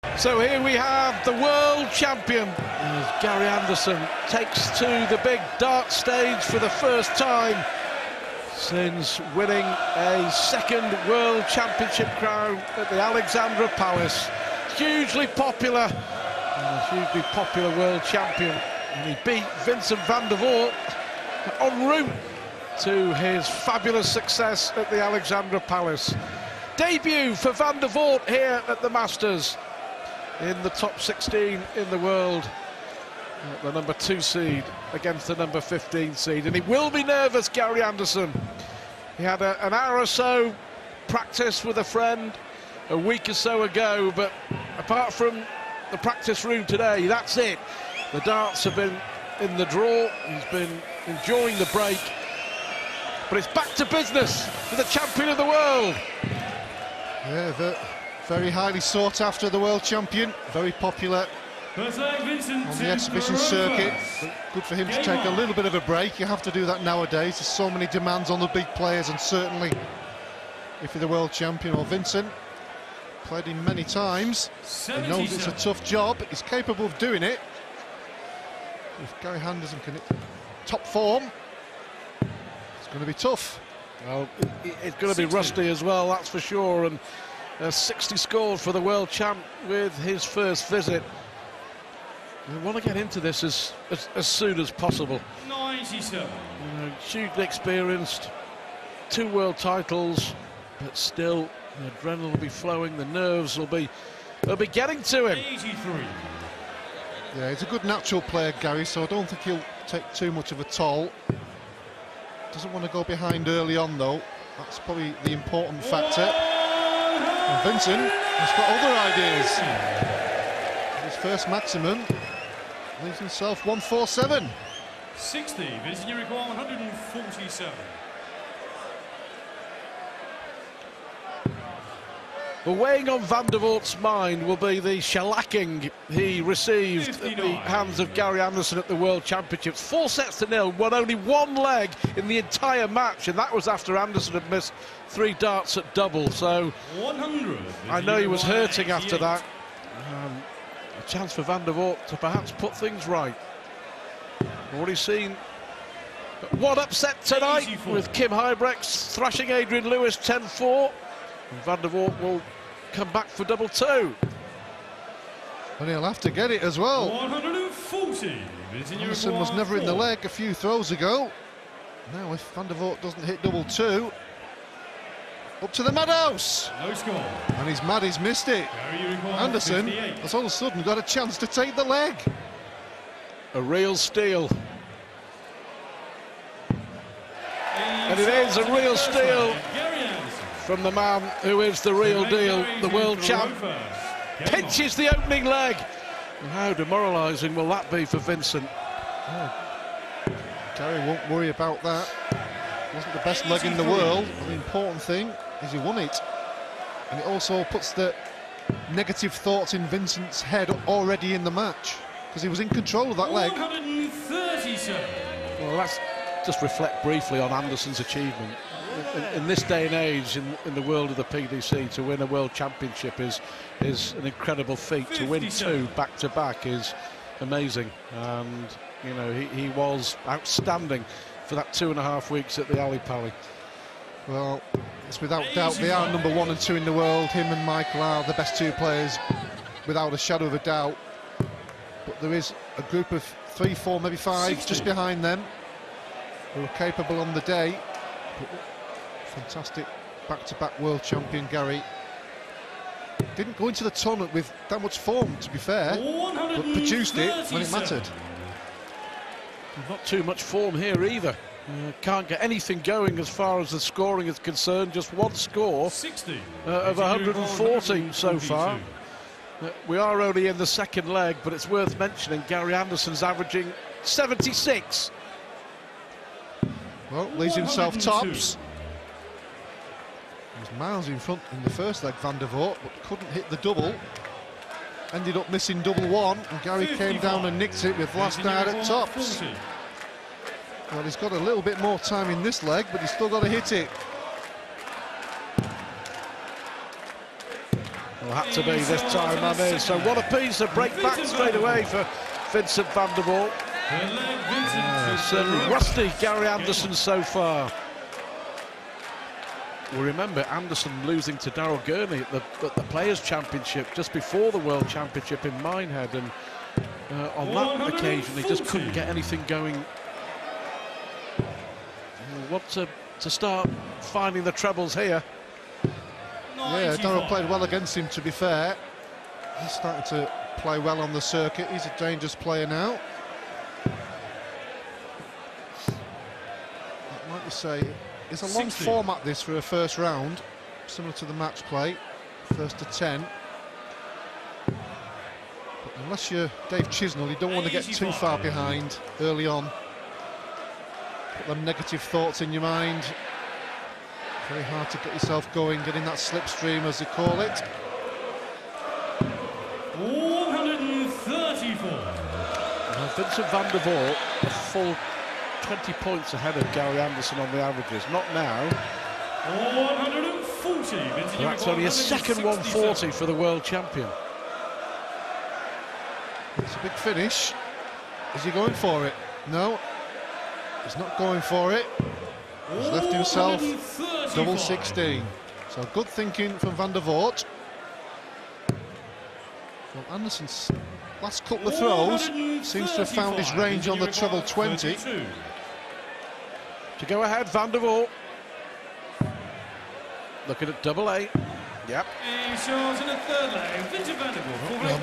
So here we have the world champion, as Gary Anderson takes to the big dart stage for the first time since winning a second world championship crown at the Alexandra Palace. Hugely popular, and a hugely popular world champion. And he beat Vincent van der Voort en route to his fabulous success at the Alexandra Palace. Debut for van der Voort here at the Masters, in the top 16 in the world, the number 2 seed against the number 15 seed. And he will be nervous, Gary Anderson. He had an hour or so practice with a friend a week or so ago, but apart from the practice room today, that's it. The darts have been in the draw. He's been enjoying the break, but it's back to business for the champion of the world. Yeah, very highly sought after, the world champion, very popular on the exhibition circuit. Good for him to take a little bit of a break. You have to do that nowadays. There's so many demands on the big players, and certainly if you're the world champion. Or Vincent, played him many times. He knows it's a tough job. He's capable of doing it. If Gary Anderson can hit top form, it's going to be tough. Well, it's going to be rusty as well, that's for sure. And 60 scored for the world champ with his first visit. We want to get into this as soon as possible. 97. You know, hugely experienced, 2 world titles, but still the adrenaline will be flowing, the nerves will be getting to him. 83. Yeah, he's a good natural player, Gary, so I don't think he'll take too much of a toll. Doesn't want to go behind early on, though. That's probably the important factor. And Vincent has got other ideas. His first maximum leaves himself 147. 60, Vincent, you require 147. Well, weighing on van der Voort's mind will be the shellacking he received 59. at the hands of Gary Anderson at the World Championships. 4-0, won only 1 leg in the entire match, and that was after Anderson had missed 3 darts at double. So 100. I know he was hurting after that. A chance for van der Voort to perhaps put things right. Already seen one upset tonight 84. with Kim Huybrechts thrashing Adrian Lewis 10-4. And van der Voort will come back for double 2. And he'll have to get it as well. 140. Anderson was never in the leg a few throws ago. Now if van der Voort doesn't hit double 2, up to the madhouse. No score. And he's mad he's missed it. Anderson 58. has all of a sudden got a chance to take the leg. A real steal. And it is a real steal from the man who is the real deal, the world champ. Pinches the opening leg. And how demoralising will that be for Vincent? Oh. Gary won't worry about that. Wasn't the best leg in the world. The important thing is he won it. And it also puts the negative thoughts in Vincent's head already in the match, because he was in control of that leg. 137. Well, let's just reflect briefly on Anderson's achievement. In this day and age, in the world of the PDC, to win a world championship is an incredible feat. To win 2 back-to-back is amazing. And, you know, he was outstanding for that 2.5 weeks at the Ali Pali. Well, it's without doubt they are number 1 and 2 in the world. Him and Michael are the best 2 players, without a shadow of a doubt. But there is a group of 3, 4, maybe 5 60. just behind them who are capable on the day. But fantastic back-to-back world champion Gary. Didn't go into the tournament with that much form, to be fair, but produced it when it mattered. Not too much form here either. Can't get anything going as far as the scoring is concerned. Just 1 score 60. Of 114 so far. We are only in the second leg, but it's worth mentioning Gary Anderson's averaging 76. Well, leaves himself 102. tops. He was miles in front in the first leg, van der Voort, but couldn't hit the double. Ended up missing double 1, and Gary 55. came down and nicked it with last night at tops. 40. Well, he's got a little bit more time in this leg, but he's still got to hit it. Well, had to be this time, I mean. So what a piece, a break back straight away for Vincent van der Voort. Certainly rusty Gary Anderson so far. We remember Anderson losing to Daryl Gurney at the Players' Championship just before the World Championship in Minehead, and on that occasion he just couldn't get anything going. We'll want to start finding the trebles here. Yeah, Daryl played well against him, to be fair. He's starting to play well on the circuit. He's a dangerous player now. Like you say, it's a long format this for a first round, similar to the match play, first to 10. But unless you're Dave Chisnell, you don't want to get too far behind early on. Put them negative thoughts in your mind. Very hard to get yourself going, getting that slipstream, as they call it. 134. Well, Vincent van der Voort, a full 20 points ahead of Gary Anderson on the averages. Not now. 140. That's only a second 140 for the world champion. It's a big finish. Is he going for it? No, he's not going for it. He's left himself double 16. So good thinking from van der Voort. Well, Anderson's last couple of throws seems to have found his range on the treble 20. To go ahead, van der Voort. Looking at double 8. Yep. A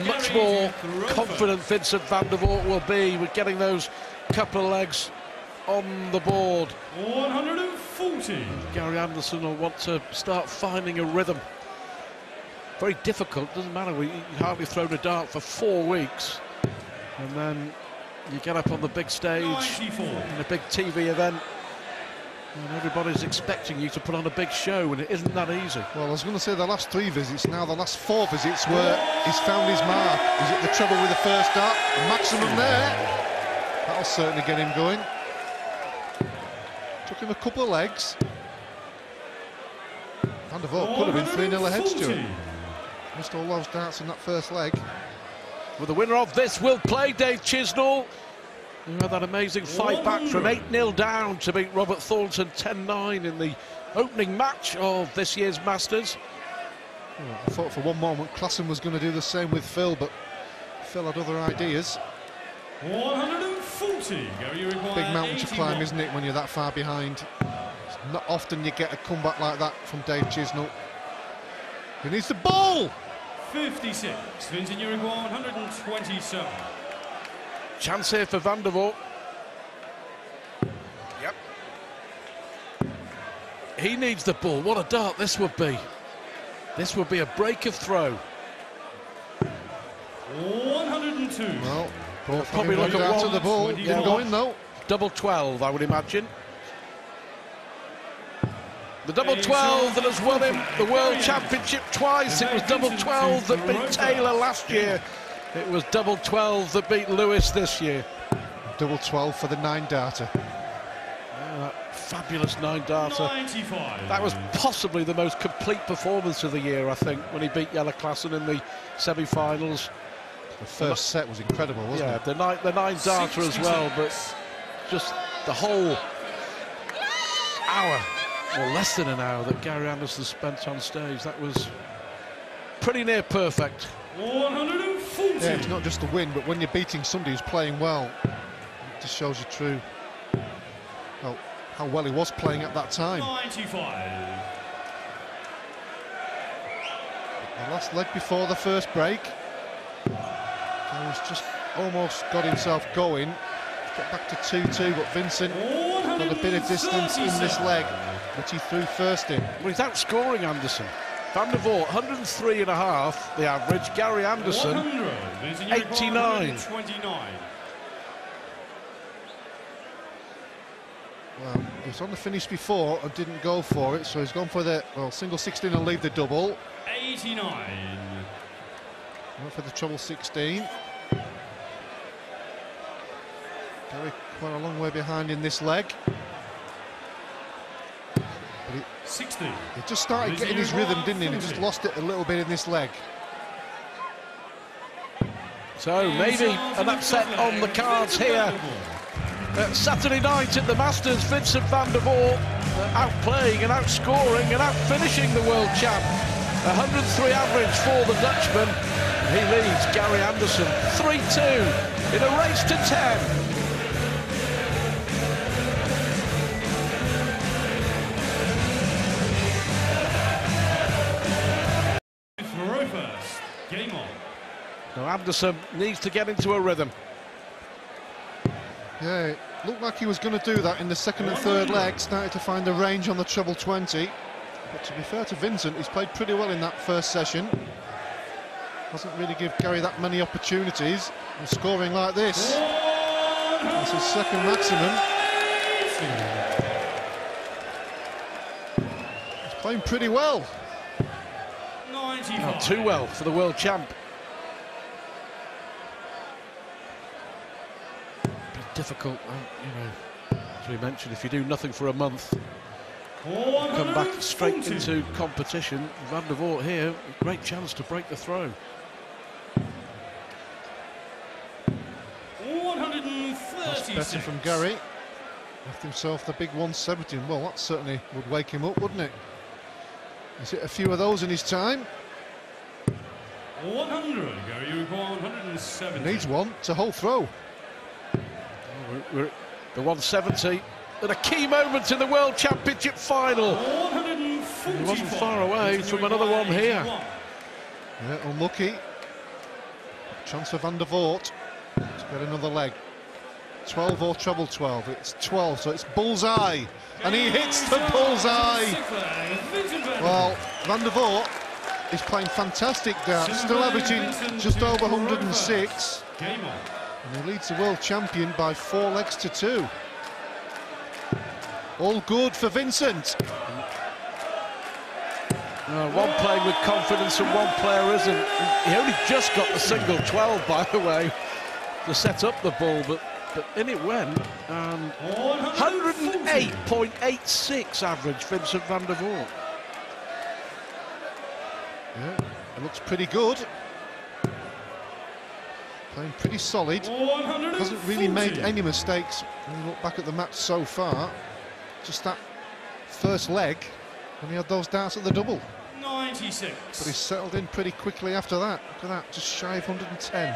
much more confident Vincent van der Voort will be with getting those couple of legs on the board. 140. Gary Anderson will want to start finding a rhythm. Very difficult, doesn't matter. You've hardly thrown a dart for 4 weeks. And then you get up on the big stage 94. in a big TV event, and everybody's expecting you to put on a big show, and it isn't that easy. Well, I was going to say the last 3 visits, now the last 4 visits where he's found his mark. He's at the treble with the first dart, the maximum there. That'll certainly get him going. Took him a couple of legs. Van der Voort could have been 3-0 ahead, Stuart. Missed all those darts in that first leg. Well, the winner of this will play Dave Chisnell, who had that amazing fight back from 8-0 down to beat Robert Thornton 10-9 in the opening match of this year's Masters. Well, I thought for one moment Klassen was going to do the same with Phil, but Phil had other ideas. 140. Big mountain to climb, isn't it, when you're that far behind? It's not often you get a comeback like that from Dave Chisnell. He needs the ball! 56. Vincent, you require 127. Chance here for van der Voort. Yep. He needs the ball. What a dart this would be. This would be a break of throw. 102. Well, probably look at to the ball. Didn't go in though. Double 12, I would imagine. The double 12 that has won him the World Championship twice. It was double 12 that beat Taylor last year. It was double 12 that beat Lewis this year. Double 12 for the 9-darter. That fabulous 9-darter. 95. That was possibly the most complete performance of the year, I think, when he beat Jelle Klassen in the semi-finals. The first set was incredible, wasn't it? The 9-darter as well, but just the whole hour, or less than an hour, that Gary Anderson spent on stage, that was pretty near perfect. 140. Yeah, it's not just the win, but when you're beating somebody who's playing well, it just shows you well, how well he was playing at that time. 95. The last leg before the first break, Gary's just almost got himself going. Got back to 2-2, but Vincent got a bit of distance in this leg, which he threw first in. Well, he's outscoring Anderson. Van der Voort, 103.5, the average. Gary Anderson, 89. Well, he was on the finish before and didn't go for it, so he's gone for the, single 16 and leave the double. 89. Went for the treble 16. Gary quite a long way behind in this leg. But 60. He just started getting his rhythm, didn't he? And he just lost it a little bit in this leg. So maybe an upset on the cards here. Saturday night at the Masters, Vincent van der Voort outplaying and outscoring and outfinishing the world champ. 103 average for the Dutchman. He leads Gary Anderson 3-2 in a race to 10. Game on. Now Anderson needs to get into a rhythm. Yeah, it looked like he was going to do that in the second and third leg, started to find the range on the treble 20. But to be fair to Vincent, he's played pretty well in that first session. Doesn't really give Gary that many opportunities. And scoring like this, that's his second maximum. He's playing pretty well. Not too well for the world champ. Difficult, you know, as we mentioned, if you do nothing for a month, come back straight into competition. Van der Voort here, great chance to break the throw. 136. That's better from Gary. Left himself the big 170. Well, that certainly would wake him up, wouldn't it? He's hit a few of those in his time. 100. Gary, you require 170. Needs one to hold throw. We're at the 170 at a key moment in the World Championship final. He wasn't far away from another one here. Yeah, unlucky. Chance for Van der Voort to get another leg. 12 or treble 12. It's 12, so it's bullseye. And he hits the bullseye. Well, Van der Voort is playing fantastic darts, still averaging just over 106. And he leads the world champion by 4 legs to 2. All good for Vincent. One playing with confidence and one player isn't. He only just got the single 12, by the way, to set up the ball, but in it went. And 108.86 average, Vincent van der Voort. Yeah, it looks pretty good. Playing pretty solid. Hasn't really made any mistakes when you look back at the match so far. Just that first leg, and he had those darts at the double. 96. But he's settled in pretty quickly after that. Look at that, just shy of 110.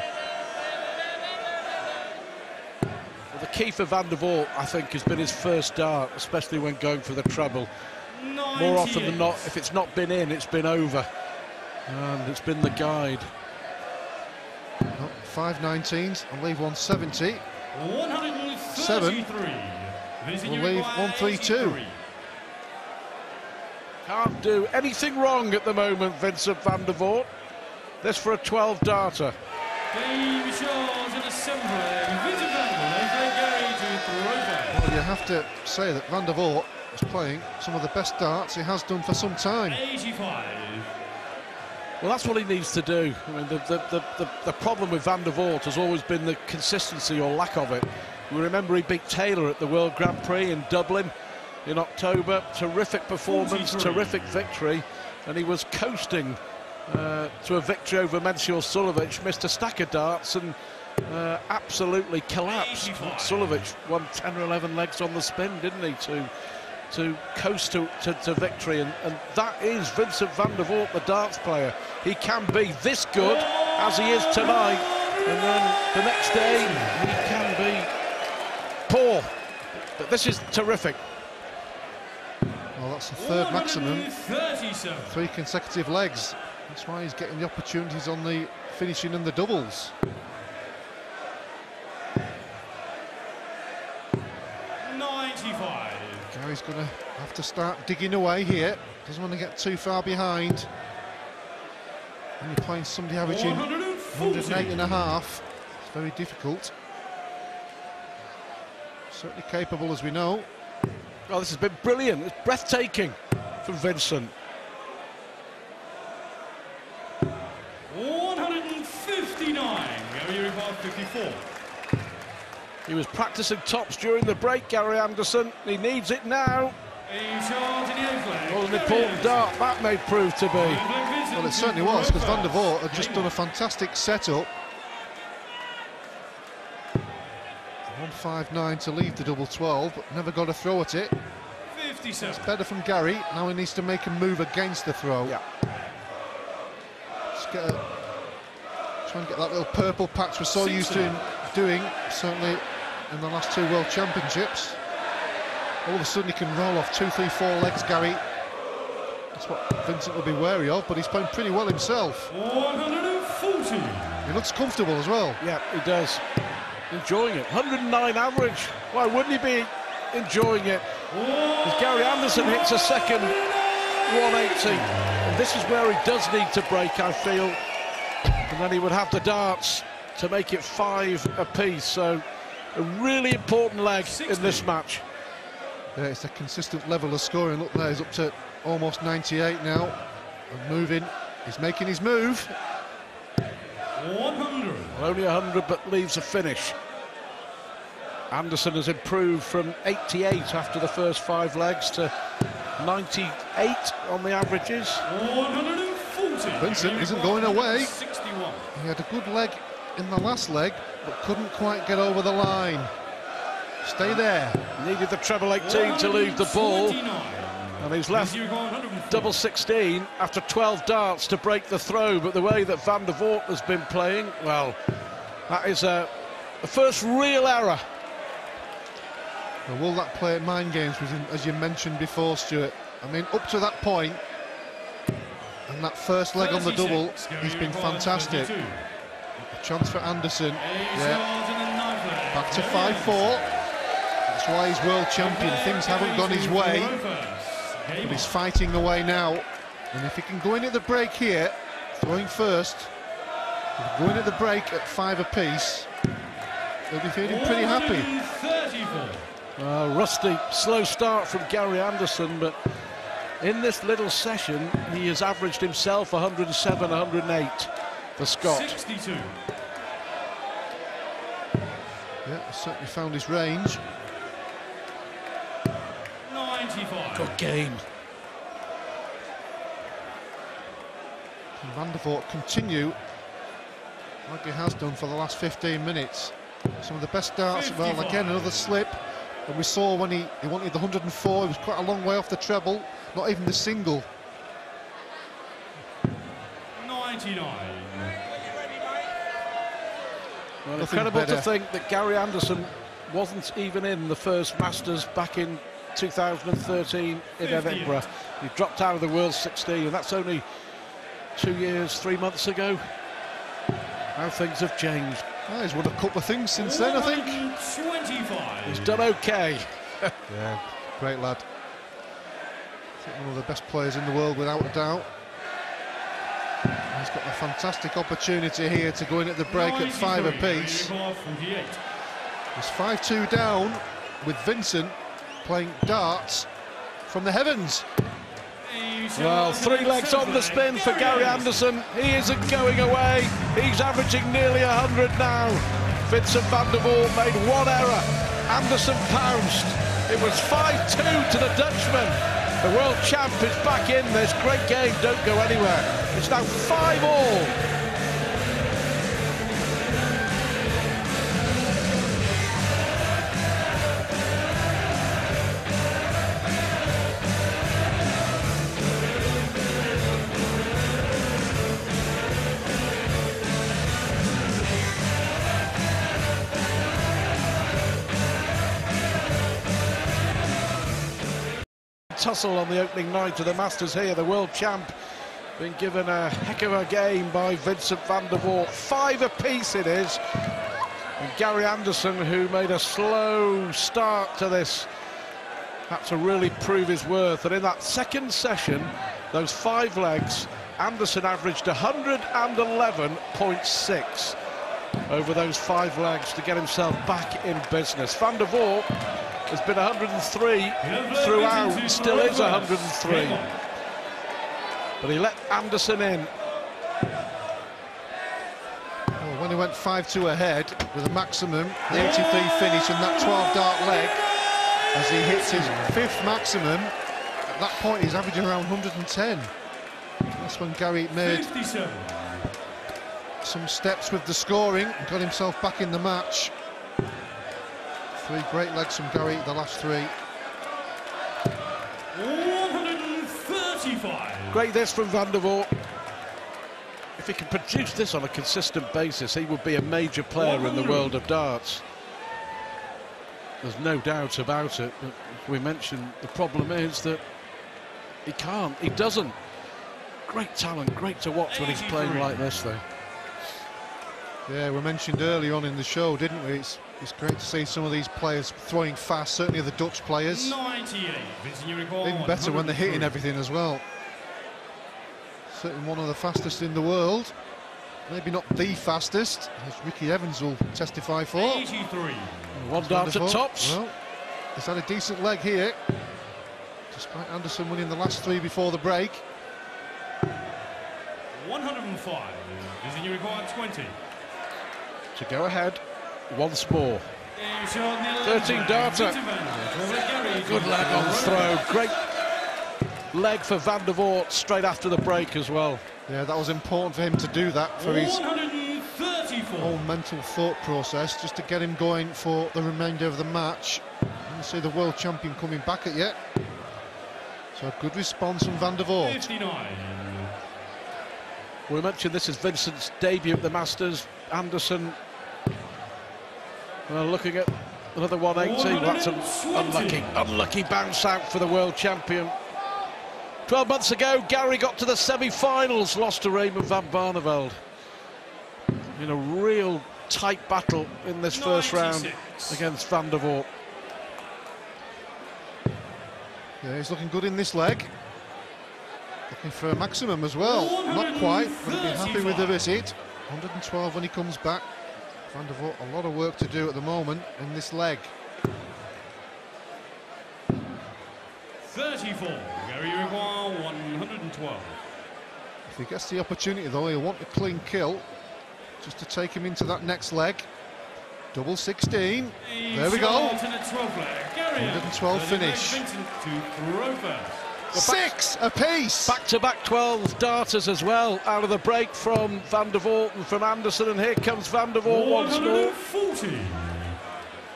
Well, the key for van der Voort, I think, has been his first dart, especially when going for the treble. 98. More often than not, if it's not been in, it's been over. And it's been the guide. 5 19s, I'll leave 170. 133. We'll leave 132. Can't do anything wrong at the moment, Vincent van der Voort. This for a 12-darter. Game shows in assembly. Vincent van der Voort, Well, you have to say that Van der Voort is playing some of the best darts he has done for some time. 85. Well, that's what he needs to do. I mean, the problem with Van der Voort has always been the consistency or lack of it. We remember he beat Taylor at the World Grand Prix in Dublin in October. Terrific performance, 43. terrific victory, and he was coasting to a victory over Mencior Suljovic. Missed a stack of darts and absolutely collapsed. 85. Suljovic won 10 or 11 legs on the spin, didn't he, to coast to victory, and that is Vincent van der Voort, the darts player. He can be this good as he is tonight, and then the next day he can be poor. But this is terrific. Well, that's the third maximum. 137. 3 consecutive legs. That's why he's getting the opportunities on the finishing and the doubles. 95. Gary's going to have to start digging away here. Doesn't want to get too far behind. When you're playing somebody averaging 108 and a half, it's very difficult. Certainly capable, as we know. Oh, this has been brilliant. It's breathtaking from Vincent. 159. Gary required 54. He was practicing tops during the break, Gary Anderson. He needs it now. What an important dart that may prove to be. Well, it certainly was, because Van der Voort had just done a fantastic setup. 159 to leave the double 12, but never got a throw at it. 57. It's better from Gary. Now he needs to make a move against the throw. Yeah. Just try and get that little purple patch we're so used to him doing, certainly in the last two World Championships. All of a sudden he can roll off 2, 3, 4 legs, Gary. That's what Vincent will be wary of, but he's playing pretty well himself. 140. He looks comfortable as well. Yeah, he does. Enjoying it. 109 average. Why wouldn't he be enjoying it? Because Gary Anderson hits a second 180. And this is where he does need to break, I feel. And then he would have the darts to make it 5 apiece. So a really important leg 60 in this match. Yeah, it's a consistent level of scoring. Look there, he's up to almost 98 now. And moving. He's making his move. 100. Well, only 100, but leaves a finish. Anderson has improved from 88 after the first 5 legs to 98 on the averages. 140. Vincent isn't going away. 61. He had a good leg in the last leg, but couldn't quite get over the line. Stay there. Needed the treble 18 to leave the ball. And he's left double 16 after 12 darts to break the throw. But the way that Van der Voort has been playing, well, that is a first real error. Well, will that play at mind games, as you mentioned before, Stuart? I mean, up to that point, and that first leg on the double, he's been fantastic. A chance for Anderson. Yeah. Back to 5-4. That's why he's world champion. Things haven't gone his way, but he's fighting the way now. And if he can go in at the break here, throwing first, going at the break at 5 apiece, he'll be feeling pretty happy. Rusty, slow start from Gary Anderson, but in this little session, he has averaged himself 107, 108, the Scot. 62. Yeah, certainly found his range. 95. Good game. Can Van der Voort continue like he has done for the last 15 minutes? Some of the best darts. 55. Well, again, another slip. And we saw when he wanted the 104, he was quite a long way off the treble, not even the single. 99. Well, incredible to think that Gary Anderson wasn't even in the first Masters back in 2013 in Edinburgh. He dropped out of the World 16, and that's only 2 years, 3 months ago. How things have changed. Oh, he's won a couple of things since then, I think. 25. He's done okay. Yeah, great lad. I think one of the best players in the world, without a doubt. He's got a fantastic opportunity here to go in at the break at 5 apiece. He's 5-2 down with Vincent playing darts from the heavens. Well, 3 legs on the spin for Gary Anderson. He isn't going away. He's averaging nearly 100 now. Vincent van der Voort made 1 error. Anderson pounced. It was 5-2 to the Dutchman. The world champ is back in this. Great game, don't go anywhere. It's now 5-all. Tussle on the opening night of the Masters here. The world champ been given a heck of a game by Vincent van der Voort. 5 apiece it is. And Gary Anderson, who made a slow start to this, had to really prove his worth. And in that second session, those 5 legs, Anderson averaged 111.6 over those 5 legs to get himself back in business. Van der Voort has been 103 throughout, still is 103. But he let Anderson in. Well, when he went 5-2 ahead with a maximum, the 83 finish and that 12-dart leg, as he hits his 5th maximum, at that point he's averaging around 110. That's when Gary made 57. some steps with the scoring and got himself back in the match. Three great legs from Gary, the last three. 135. Great this from Van der Voort. If he can produce this on a consistent basis, he would be a major player in the world of darts. There's no doubt about it. But as we mentioned, the problem is that he can't, he doesn't. Great talent, great to watch when he's playing like this, though. Yeah, we mentioned earlier on in the show, didn't we? It's great to see some of these players throwing fast, certainly the Dutch players. 98. Even better when they're hitting everything as well. Certainly one of the fastest in the world. Maybe not the fastest, as Ricky Evans will testify for. 83. One dart at tops. Well, he's had a decent leg here, despite Anderson winning the last three before the break. 105. Visiting required 20. To go ahead once more. 13 darter. Good leg on throw. Great leg for Van der Voort straight after the break as well. Yeah, that was important for him to do that for his 134. whole mental thought process, just to get him going for the remainder of the match. You see the world champion coming back at you. So a good response from Van der Voort. 59. We mentioned this is Vincent's debut at the Masters. Anderson, well, looking at another 180. That's an unlucky bounce out for the world champion. 12 months ago, Gary got to the semi-finals, lost to Raymond van Barneveld in a real tight battle in this first round against Van der Voort. Yeah, he's looking good in this leg. Looking for a maximum as well. Not quite, but he'll be happy with the visit. 112 when he comes back. Van der Voort, a lot of work to do at the moment in this leg. 34. Gary require 112. If he gets the opportunity though, he'll want a clean kill just to take him into that next leg. Double 16. There we go. 112 finish. 6 apiece. Back-to-back 12 darters as well out of the break from Van der Voort and from Anderson, and here comes Van der Voort once more. 140.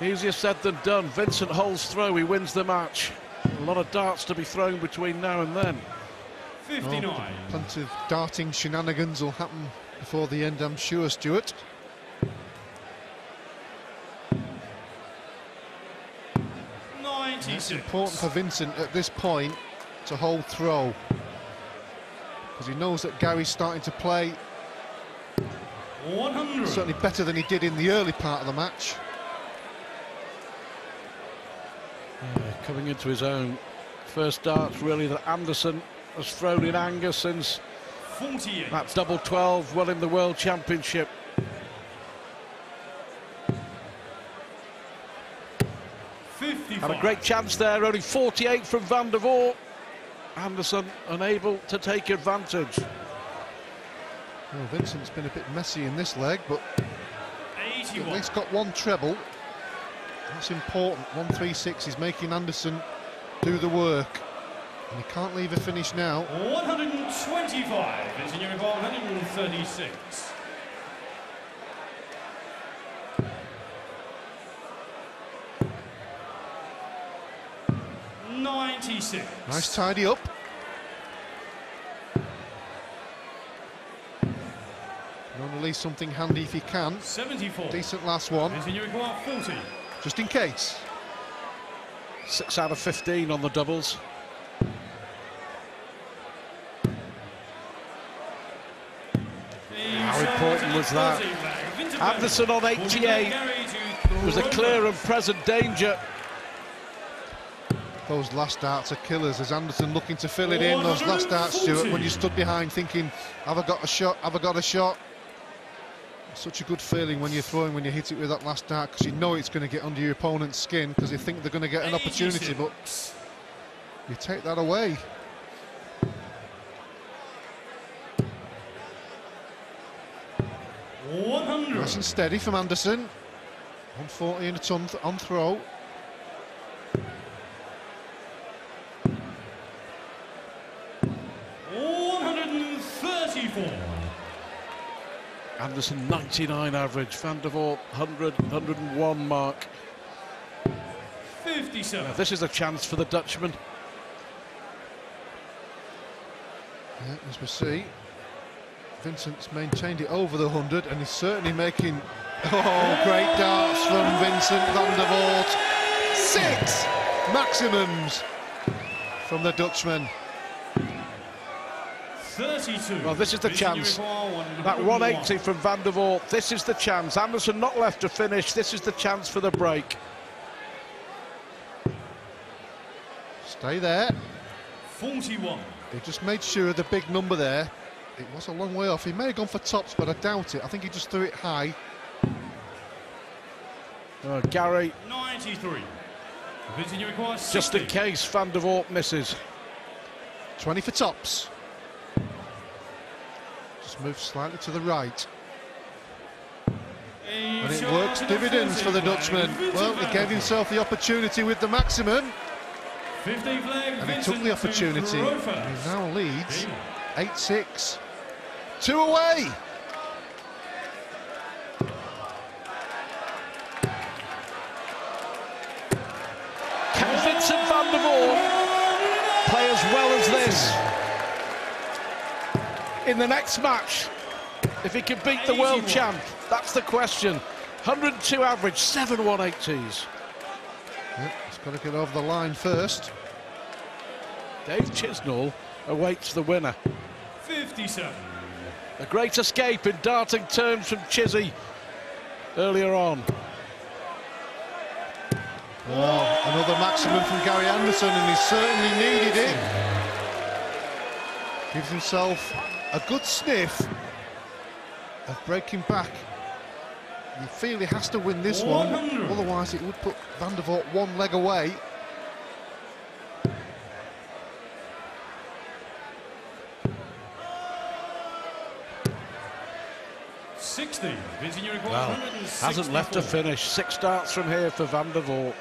Easier said than done. Vincent holds throw, he wins the match. A lot of darts to be thrown between now and then. 59. Oh, plenty of darting shenanigans will happen before the end, I'm sure, Stuart. It's important for Vincent at this point to hold throw, because he knows that Gary's starting to play 100. certainly better than he did in the early part of the match. Coming into his own. First darts really that Anderson has thrown in anger since 48. that double 12 won him the World Championship. 55. Had a great chance there, only 48 from Van der Voort. Anderson unable to take advantage. Well, Vincent's been a bit messy in this leg, but 81. at least got one treble. That's important. 136 is making Anderson do the work, and he can't leave a finish now. 125. It's in your 136. Nice tidy up. And on release something handy if he can. 74. Decent last one. It's in your 40. Just in case. 6 out of 15 on the doubles. How important was that? Anderson on 88 was a clear and present danger. Those last darts are killers, as Anderson looking to fill it in. Those last darts, Stuart, when you stood behind thinking, have I got a shot, have I got a shot? Such a good feeling when you're throwing, when you hit it with that last dart, because you know it's going to get under your opponent's skin, because you think they're going to get an opportunity, but you take that away. Nice and steady from Anderson. 140 and a ton on throw. Anderson 99 average, Van der Voort 100, 101 mark. 57. Now, this is a chance for the Dutchman. Yeah, as we see, Vincent's maintained it over the 100, and he's certainly making great darts from Vincent van der Voort. 6 maximums from the Dutchman. 32. Well, this is the chance. That 180 from van der Voort. This is the chance. Anderson not left to finish. This is the chance for the break. Stay there. 41. He just made sure of the big number there. It was a long way off. He may have gone for tops, but I doubt it. I think he just threw it high. Gary. 93. Vincent, you require 60. Just in case van der Voort misses. 20 for tops. Just moves slightly to the right. And it works dividends for the Dutchman. Well, he gave himself the opportunity with the maximum. And he took the opportunity. And he now leads 8-6. 2 away. Can Vincent van der Voort play as well as this in the next match? If he can beat the world champ, that's the question. 102 average, 7 180s. Yep, he's got to get over the line first. Dave Chisnall awaits the winner. 57. A great escape in darting terms from Chizzy earlier on. Oh, another maximum from Gary Anderson, and he certainly needed it. Gives himself a good sniff of breaking back. You feel he has to win this one, otherwise it would put van der Voort 1 leg away. Well, hasn't left to finish. 6 darts from here for van der Voort.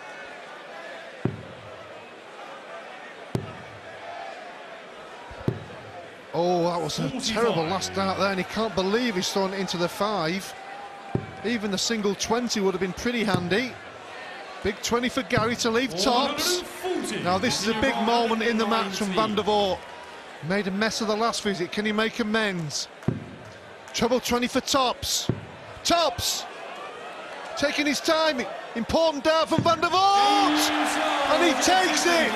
Oh, that was a terrible last dart there, and he can't believe he's thrown it into the 5. Even the single 20 would have been pretty handy. Big 20 for Gary to leave tops. Now this is a big moment in the match from van der Voort. Made a mess of the last visit. Can he make amends? Treble 20 for tops. Tops! Taking his time. Important dart from van der Voort! And he takes it!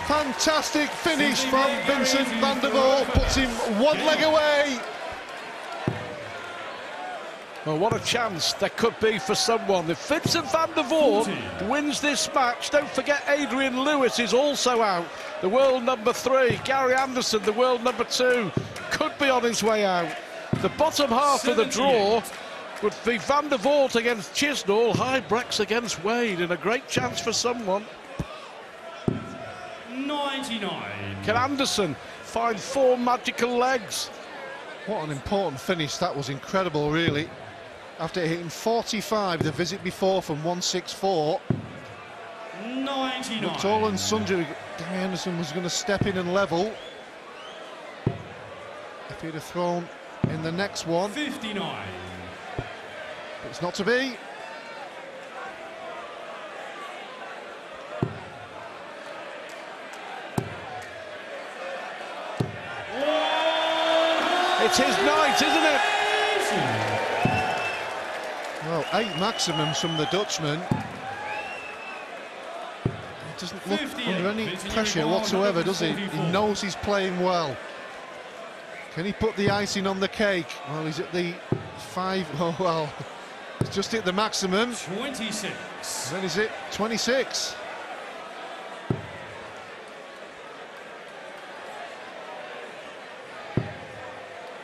Fantastic finish from Vincent van der Voort. Puts him 1 leg away. Well, what a chance there could be for someone. If Vincent van der Voort wins this match, don't forget Adrian Lewis is also out. The world number 3. Gary Anderson, the world number 2, could be on his way out. The bottom half of the draw would be van der Voort against Chisnall, Hybrex against Wade, and a great chance for someone. 99. Can Anderson find 4 magical legs? What an important finish. That was incredible, really. After hitting 45 the visit before from 164. 99. Looked all and sundry. Gary Anderson was going to step in and level. If he'd have thrown in the next one. 59. But it's not to be. It's his night, isn't it? Well, 8 maximums from the Dutchman. He doesn't look under any pressure whatsoever, does he? He knows he's playing well. Can he put the icing on the cake? Well, he's at the 5. Oh, well, he's just hit the maximum. 26. Then he's at 26.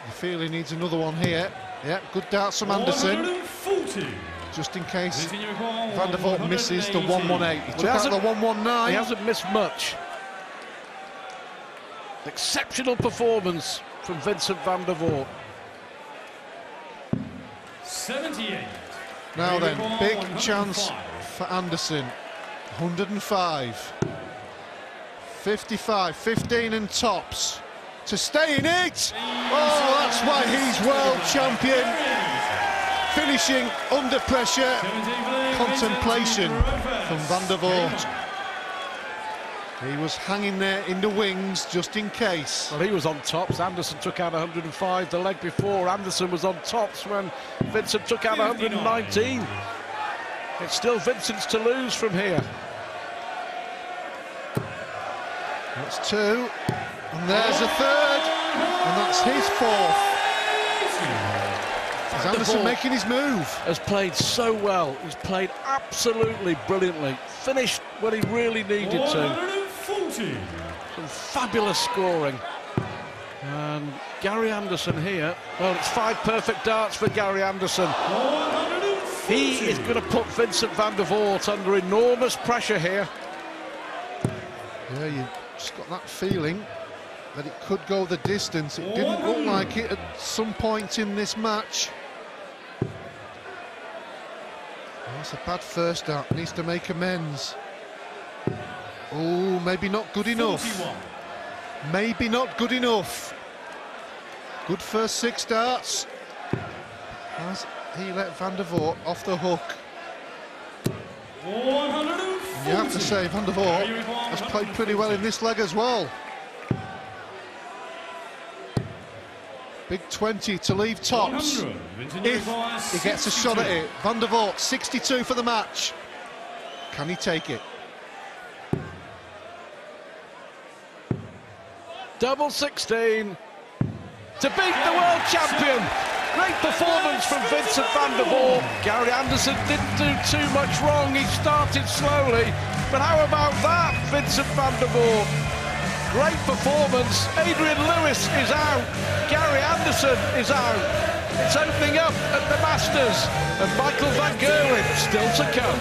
You feel he needs another one here. Yeah, good darts from Anderson. 140. Just in case van der Voort misses the 118. He took out the 119. He hasn't missed much. Exceptional performance from Vincent van der Voort. 78. Now then, big chance for Anderson. 105. 55, 15 and tops. To stay in it! Oh, that's why he's world champion. finishing under pressure. Contemplation from Van der Voort. He was hanging there in the wings just in case. Well, he was on tops. Anderson took out 105 the leg before. Anderson was on tops when Vincent took out 119. It's still Vincent's to lose from here. That's two, and there's a third, and that's his fourth. Is Anderson making his move? Has played so well. He's played absolutely brilliantly. Finished when he really needed to. Some fabulous scoring. And Gary Anderson here. Well, it's 5 perfect darts for Gary Anderson. He is going to put Vincent van der Voort under enormous pressure here. Yeah, you just got that feeling that it could go the distance. It didn't look like it at some point in this match. That's a bad first dart. Needs to make amends. Oh, maybe not good enough. 41. Maybe not good enough. Good first 6 darts. Has he let Van der Voort off the hook? You have to say Van der Voort has played pretty well in this leg as well. Big 20 to leave tops if he gets a shot at it. Van der Voort, 62 for the match. Can he take it? Double 16 to beat the world champion. Great performance from Vincent van der Voort. Gary Anderson didn't do too much wrong. He started slowly, but how about that, Vincent van der Voort? Great performance. Adrian Lewis is out. Gary Anderson is out. It's opening up at the Masters, and Michael van Gerwen still to come.